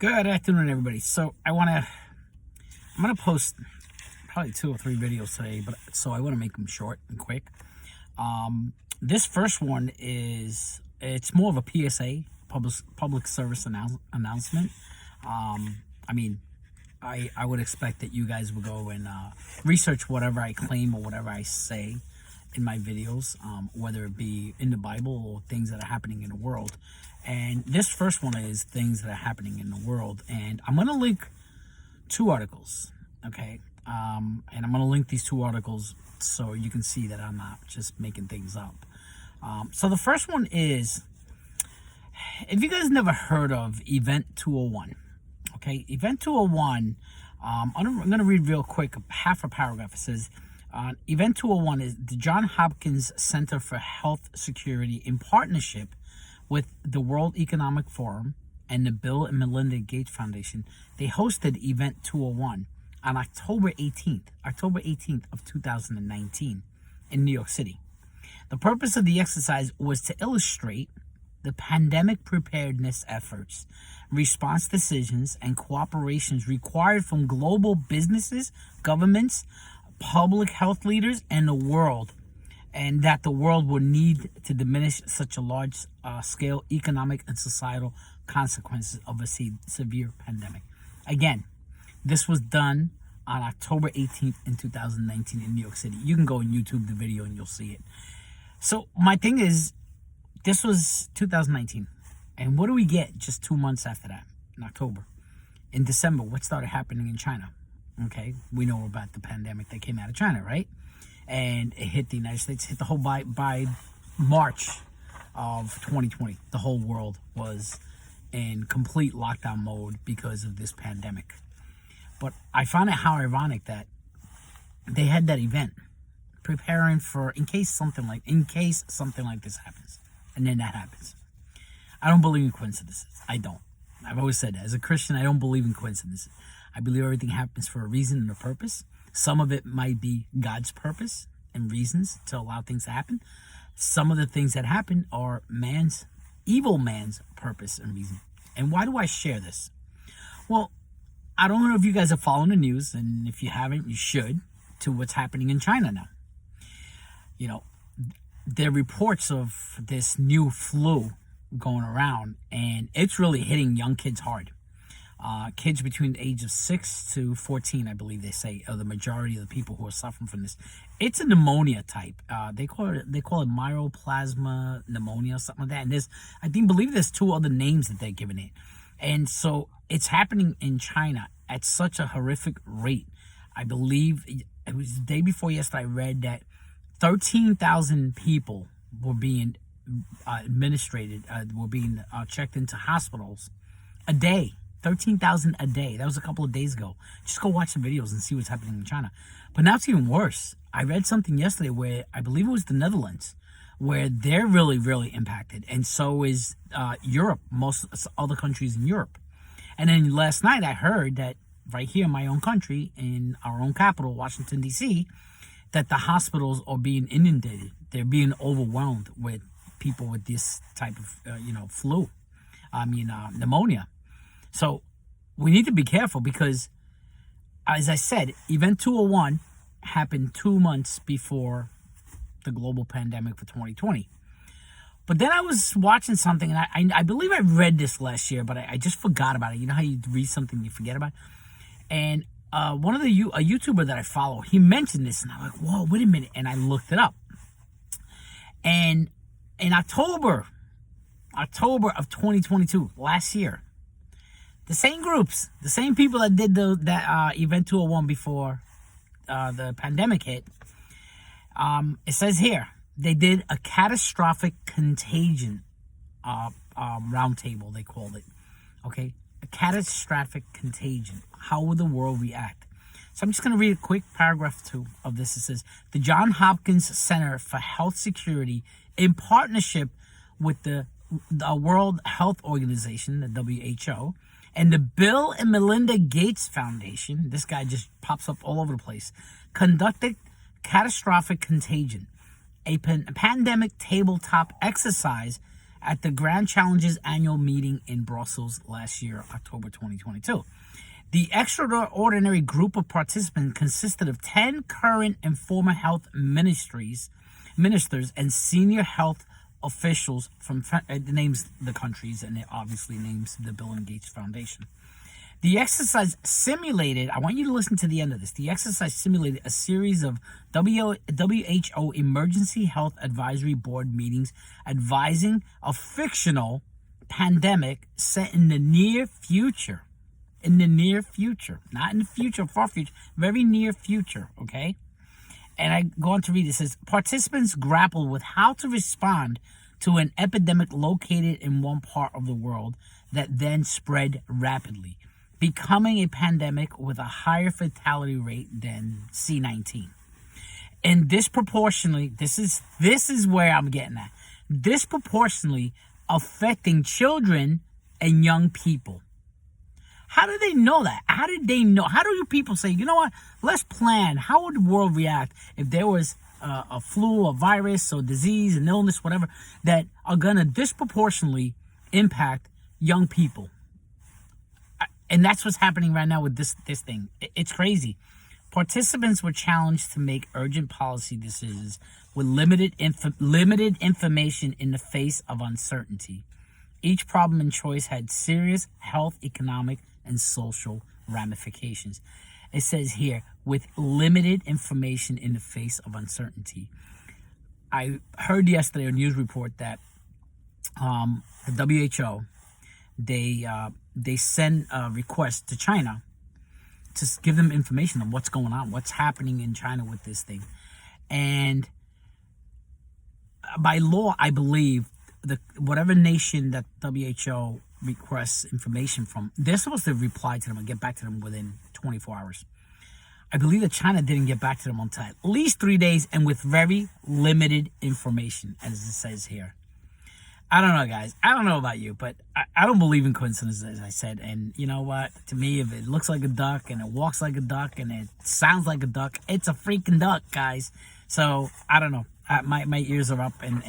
Good afternoon, everybody. So I'm gonna post probably 2 or 3 videos today, but so I want to make them short and quick. This first one it's more of a PSA, public service announcement. I mean, I would expect that you guys will go and research whatever I claim or whatever I say in my videos, whether it be in the Bible or things that are happening in the world. And this first one is things that are happening in the world. And I'm going to link 2 articles, okay? And I'm going to link these 2 articles so you can see that I'm not just making things up. So the first one is, if you guys never heard of Event 201, okay? Event 201, I'm going to read real quick, half a paragraph. It says, Event 201 is the Johns Hopkins Center for Health Security in partnership with the World Economic Forum and the Bill and Melinda Gates Foundation. They hosted Event 201 on October 18th of 2019 in New York City. The purpose of the exercise was to illustrate the pandemic preparedness efforts, response decisions, and cooperations required from global businesses, governments, public health leaders, and the world, and that the world will need to diminish such a large scale economic and societal consequences of a severe pandemic. Again, this was done on October 18th in 2019 in New York City. You can go and YouTube the video and you'll see it. So my thing is, this was 2019. And what do we get just 2 months after that, in October? In December, what started happening in China? Okay, we know about the pandemic that came out of China, right? And it hit the United States, hit the whole by March of 2020. The whole world was in complete lockdown mode because of this pandemic. But I found it how ironic that they had that event preparing for in case something like this happens, and then that happens. I don't believe in coincidences. I don't. I've always said that. As a Christian, I don't believe in coincidences. I believe everything happens for a reason and a purpose. Some of it might be God's purpose and reasons to allow things to happen. Some of the things that happen are evil man's purpose and reason. And why do I share this? Well, I don't know if you guys are following the news, and if you haven't, you should, to what's happening in China now. You know, there are reports of this new flu going around, and it's really hitting young kids hard. Kids between the age of 6 to 14, I believe they say, are the majority of the people who are suffering from this. It's a pneumonia type. They call it myoplasma pneumonia, something like that. And I believe there's 2 other names that they're giving it. And so it's happening in China at such a horrific rate. I believe it was the day before yesterday I read that 13,000 people were being were being checked into hospitals a day. 13,000 a day. That was a couple of days ago. Just go watch the videos and see what's happening in China. But now it's even worse. I read something yesterday where I believe it was the Netherlands, where they're really, really impacted. And so is Europe, most other countries in Europe. And then last night I heard that right here in my own country, in our own capital, Washington, D.C., that the hospitals are being inundated. They're being overwhelmed with people with this type of, flu. Pneumonia. So we need to be careful because, as I said, Event 201 happened 2 months before the global pandemic for 2020. But then I was watching something, and I believe I read this last year, but I just forgot about it. You know how you read something and you forget about it? And a YouTuber that I follow, he mentioned this, and I'm like, whoa, wait a minute. And I looked it up. And in October of 2022, last year, the same groups, the same people that did that Event 201 before the pandemic hit, it says here, they did a catastrophic contagion roundtable, they called it. Okay? A catastrophic contagion. How would the world react? So I'm just going to read a quick paragraph 2 of this. It says, the Johns Hopkins Center for Health Security, in partnership with the World Health Organization, the WHO, and the Bill and Melinda Gates Foundation, this guy just pops up all over the place, conducted catastrophic contagion, a pandemic tabletop exercise at the Grand Challenges annual meeting in Brussels last year, October 2022. The extraordinary group of participants consisted of 10 current and former health ministers and senior health officials from, it names the countries, and it obviously names the Bill and Gates Foundation. The exercise simulated, I want you to listen to the end of this. The exercise simulated a series of WHO Emergency Health Advisory Board meetings advising a fictional pandemic set in the near future. In the near future. Not in the future, far future. Very near future, okay? And I go on to read, it says, participants grappled with how to respond to an epidemic located in one part of the world that then spread rapidly, becoming a pandemic with a higher fatality rate than C-19. And disproportionately, this is where I'm getting at, disproportionately affecting children and young people. How do they know that? How did they know? How do you people say, you know what, let's plan. How would the world react if there was a flu, a virus, or disease, an illness, whatever, that are going to disproportionately impact young people? And that's what's happening right now with this thing. It's crazy. Participants were challenged to make urgent policy decisions with limited information in the face of uncertainty. Each problem and choice had serious health, economic, and social ramifications. It says here, with limited information in the face of uncertainty. I heard yesterday a news report that the WHO, they send a request to China to give them information on what's going on, what's happening in China with this thing. And by law, I believe, whatever nation that WHO requests information from, they're supposed to reply to them and get back to them within 24 hours. I believe that China didn't get back to them until at least 3 days and with very limited information, as it says here. I don't know, guys. I don't know about you, but I don't believe in coincidences, as I said. And you know what? To me, if it looks like a duck and it walks like a duck and it sounds like a duck, it's a freaking duck, guys. So I don't know. My ears are up, and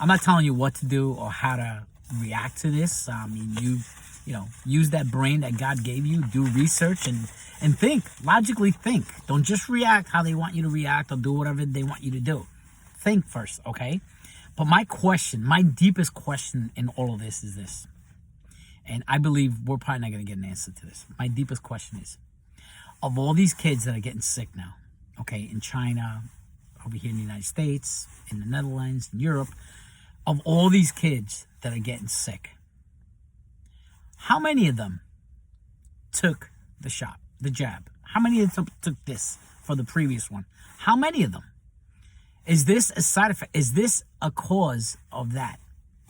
I'm not telling you what to do or how to react to this. I mean, you know, use that brain that God gave you, do research and think, logically think. Don't just react how they want you to react or do whatever they want you to do. Think first, okay? But my question, my deepest question in all of this is this, and I believe we're probably not going to get an answer to this. My deepest question is, of all these kids that are getting sick now, okay, in China, over here in the United States, in the Netherlands, in Europe, of all these kids that are getting sick, how many of them took the shot, the jab? How many of them took this for the previous one? How many of them? Is this a side effect? Is this a cause of that?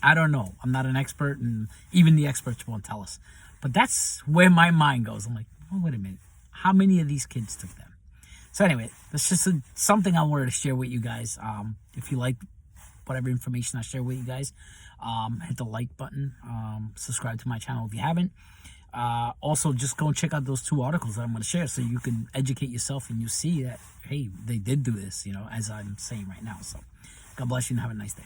I don't know. I'm not an expert, and even the experts won't tell us. But that's where my mind goes. I'm like, oh, wait a minute. How many of these kids took them? So anyway, that's just something I wanted to share with you guys. If you like whatever information I share with you guys, hit the like button. Subscribe to my channel if you haven't. Also, just go and check out those 2 articles that I'm going to share so you can educate yourself and you see that, hey, they did do this, you know, as I'm saying right now. So God bless you and have a nice day.